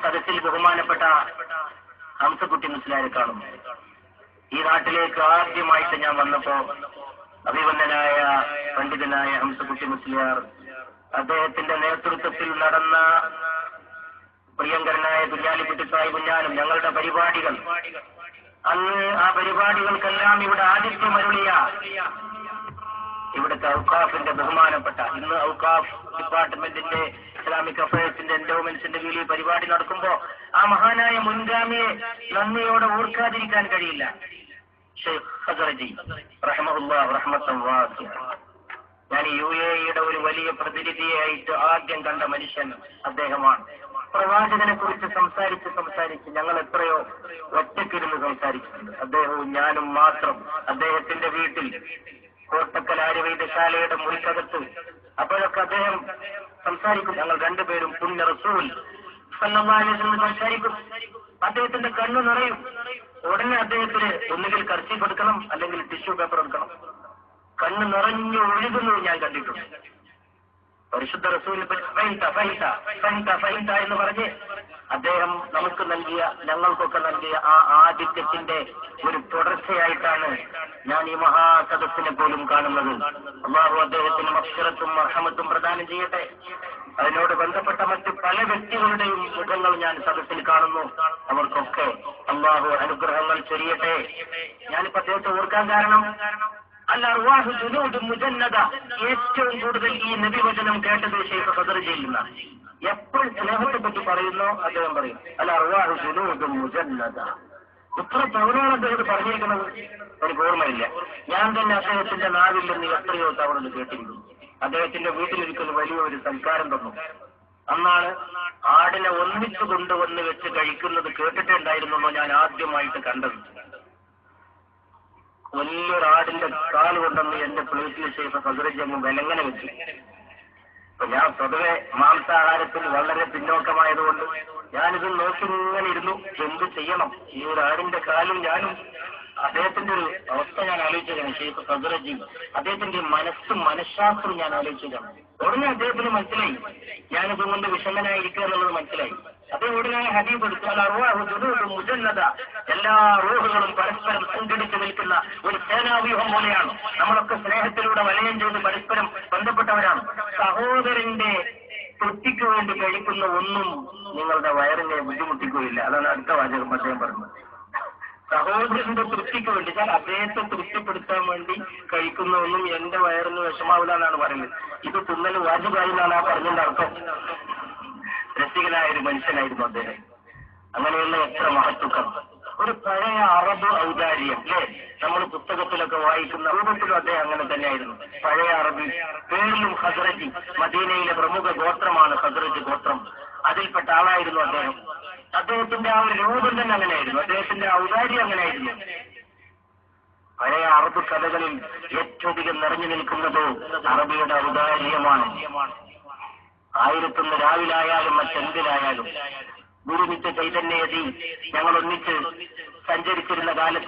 സദസ്സിൽ ബഹുമാനപ്പെട്ട ഹംസക്കുട്ടി മുസ്ലിയാരെ കാണും. ഈ നാട്ടിലേക്ക് ആദ്യമായിട്ട് ഞാൻ വന്നപ്പോ അഭിവന്ദനായ പണ്ഡിതനായ ഹംസക്കുട്ടി മുസ്ലിയാർ അദ്ദേഹത്തിന്റെ നേതൃത്വത്തിൽ നടന്ന പ്രിയങ്കരനായ കുഞ്ഞാലിക്കുട്ടി സാഹിബും ഞാനും ഞങ്ങളുടെ പരിപാടികൾ, അന്ന് ആ പരിപാടികൾക്കെല്ലാം ഇവിടെ ആതിഥ്യം അരുളിയ ഇവിടുത്തെ ഔഖാഫിന്റെ ബഹുമാനപ്പെട്ട, ഇന്ന് ഔഖാഫ് ഡിപ്പാർട്ട്മെന്റിന്റെ ഇസ്ലാമിക് അഫയേഴ്സിന്റെ എൻഡോമെന്റ്സിന്റെ കീഴിൽ പരിപാടി നടക്കുമ്പോ ആ മഹാനായ മുൻഗാമിയെ നന്ദിയോടെ ഓർക്കാതിരിക്കാൻ കഴിയില്ല. ഷെയ്ഖ് ഖദർജി റഹ്മത്തുള്ളാഹി റഹ്മത്തൻ വാസിഅ. ഞാൻ UAE-യുടെ ഒരു വലിയ പ്രതിനിധിയായിട്ട് ആദ്യം കണ്ട മനുഷ്യൻ അദ്ദേഹമാണ്. പ്രവാചകനെ കുറിച്ച് സംസാരിച്ച് ഞങ്ങൾ എത്രയോ ഒറ്റക്കിരുന്ന് സംസാരിച്ചിട്ടുണ്ട്. അദ്ദേഹവും ഞാനും മാത്രം അദ്ദേഹത്തിന്റെ വീട്ടിൽ കോട്ടക്കൽ ആര്യവൈദ്യശാലയുടെ മുറിക്കകത്ത്. അപ്പോഴൊക്കെ അദ്ദേഹം സംസാരിക്കും. ഞങ്ങൾ രണ്ടുപേരും പുണ്യ റസൂൽ സല്ലല്ലാഹു അലൈഹി വസല്ലം സംസാരിക്കും. അദ്ദേഹത്തിന്റെ കണ്ണു നിറയും. ഉടനെ അദ്ദേഹത്തിന് ഒന്നുകിൽ കർച്ചീഫ് എടുക്കണം, അല്ലെങ്കിൽ ടിഷ്യൂ പേപ്പർ എടുക്കണം. കണ്ണ് നിറഞ്ഞു ഒഴുകുന്നത് ഞാൻ കണ്ടിട്ടുണ്ട്. പരിശുദ്ധ റസൂലിനെ എന്ന് പറഞ്ഞ് അദ്ദേഹം നമുക്ക് നൽകിയ, ഞങ്ങൾക്കൊക്കെ നൽകിയ ആ ആതിഥ്യത്തിന്റെ ഒരു തുടർച്ചയായിട്ടാണ് ഞാൻ ഈ മഹാസദസ്സിനെ പോലും കാണുന്നത്. അല്ലാഹു അദ്ദേഹത്തിന് മഗ്ഫിറത്തും മർഹമത്തും പ്രദാനം ചെയ്യട്ടെ. അതിനോട് ബന്ധപ്പെട്ട മറ്റ് പല വ്യക്തികളുടെയും മുഖങ്ങൾ ഞാൻ സദസ്സിൽ കാണുന്നു. അവർക്കൊക്കെ അല്ലാഹു അനുഗ്രഹങ്ങൾ ചൊരിയട്ടെ. ഞാനിപ്പോ അദ്ദേഹത്തെ ഓർക്കാൻ കാരണം, അൽ-അർവാഹു ജുനൂദുൻ മുജന്നദ, ഏറ്റവും കൂടുതൽ ഈ നബിവചനം കേട്ടത് ഷെയ്ഖ് ഖദർജിയിൽ നിന്നാണ്. എപ്പോൾ സ്നേഹത്തെ പറ്റി പറയുന്നോ അദ്ദേഹം പറയും അൽ-അർവാഹു ജുനൂദുൻ മുജന്നദ. എത്ര തവണയാണ് അദ്ദേഹം പറഞ്ഞിരിക്കുന്നത് എനിക്ക് ഓർമ്മയില്ല. ഞാൻ തന്നെ അദ്ദേഹത്തിന്റെ നാവിൽ നിന്ന് എത്രയോ തവണ കേട്ടിരിക്കുന്നു. അദ്ദേഹത്തിന്റെ വീട്ടിലൊരിക്കൽ വലിയൊരു സൽക്കാരം തന്നു. അന്നാണ് ആടിനെ ഒന്നിച്ചു കൊണ്ടുവന്ന് വെച്ച് കഴിക്കുന്നത് കേട്ടിട്ടേ ഉണ്ടായിരുന്നുള്ളൂ ഞാൻ ആദ്യമായിട്ട് കണ്ടത്. വലിയൊരാടിന്റെ കാല് കൊണ്ടുവന്ന് എന്റെ പ്ലേറ്റിൽ ഷെയ്ഖ് ഖദർജി അങ്ങ് വിലങ്ങനെ വെച്ചു. അപ്പൊ ഞാൻ സ്വതവേ മാംസാഹാരത്തിൽ വളരെ പിന്നോക്കമായതുകൊണ്ട് ഞാനിത് നോക്കി ഇങ്ങനെ ഇരുന്നു. എന്ത് ചെയ്യണം? ഈ ഒരു ആടിന്റെ കാലും ഞാനും. അദ്ദേഹത്തിന്റെ ഒരു അവസ്ഥ ഞാൻ ആലോചിച്ചതാണ്. ഷെയ്ഖ് ഖദർജി അദ്ദേഹത്തിന്റെ മനഃശാസ്ത്രം ഞാൻ ആലോചിച്ചതാണ്. ഉടനെ അദ്ദേഹത്തിന് മനസ്സിലായി ഞാനിത് കൊണ്ട് വിഷമനായിരിക്കുക എന്നുള്ളത് മനസ്സിലായി. അദ്ദേഹം ഉടനെ ഹദീസ് എടുത്തു അൽ-അർവാഹു ജുനൂദുൻ മുജന്നദ. എല്ലാ റൂഹുകളും പരസ്പരം സംഘടിച്ചു നിൽക്കുന്ന ഒരു സേനാവ്യൂഹം പോലെയാണ്. നമ്മളൊക്കെ സ്നേഹത്തിലൂടെ വലയം ചെയ്ത് പരസ്പരം ബന്ധപ്പെട്ടവരാണ്. സഹോദരന്റെ തൃപ്തിക്ക് വേണ്ടി കഴിക്കുന്ന ഒന്നും നിങ്ങളുടെ വയറിനെ ബുദ്ധിമുട്ടിക്കുകയില്ല. അതാണ് അടുത്ത വാചകം അദ്ദേഹം പറഞ്ഞത്. സഹോദരന്റെ തൃപ്തിക്ക് വേണ്ടി, ഞാൻ അദ്ദേഹത്തെ തൃപ്തിപ്പെടുത്താൻ വേണ്ടി കഴിക്കുന്ന ഒന്നും എന്റെ വയറിന് വിഷമാവില്ല എന്നാണ് പറയുന്നത്. ഇത് തിന്നൽ വാജിബായി എന്നാണ് ആ പറഞ്ഞതിന്റെ അർത്ഥം. രസികനായ ഒരു മനുഷ്യനായിരുന്നു അദ്ദേഹം. അങ്ങനെയുള്ള എത്ര മഹത്തുക്കൾ. ഒരു പഴയ അറബ് ഔദാര്യം അല്ലേ, നമ്മൾ പുസ്തകത്തിലൊക്കെ വായിക്കുന്ന രൂപത്തിലും അദ്ദേഹം അങ്ങനെ തന്നെയായിരുന്നു. പഴയ അറബി, പേരിലും ഖദർജി. മദീനയിലെ പ്രമുഖ ഗോത്രമാണ് ഖദർജ് ഗോത്രം. അതിൽപ്പെട്ട ആളായിരുന്നു അദ്ദേഹം. അദ്ദേഹത്തിന്റെ ആ ഒരു രൂപം തന്നെ അങ്ങനെയായിരുന്നു. അദ്ദേഹത്തിന്റെ ഔദാര്യം അങ്ങനെയായിരുന്നു. പഴയ അറബ് കഥകളിൽ ഏറ്റവും അധികം നിറഞ്ഞു നിൽക്കുന്നത് അറബിയുടെ ഔദാര്യമാണ്. 1001 രാവിലായാലും മറ്റെന്തിലായാലും ഗുരുനിത്യ ചൈതന്യയതി ഞങ്ങൾ ഒന്നിച്ച് സഞ്ചരിച്ചിരുന്ന കാലത്ത്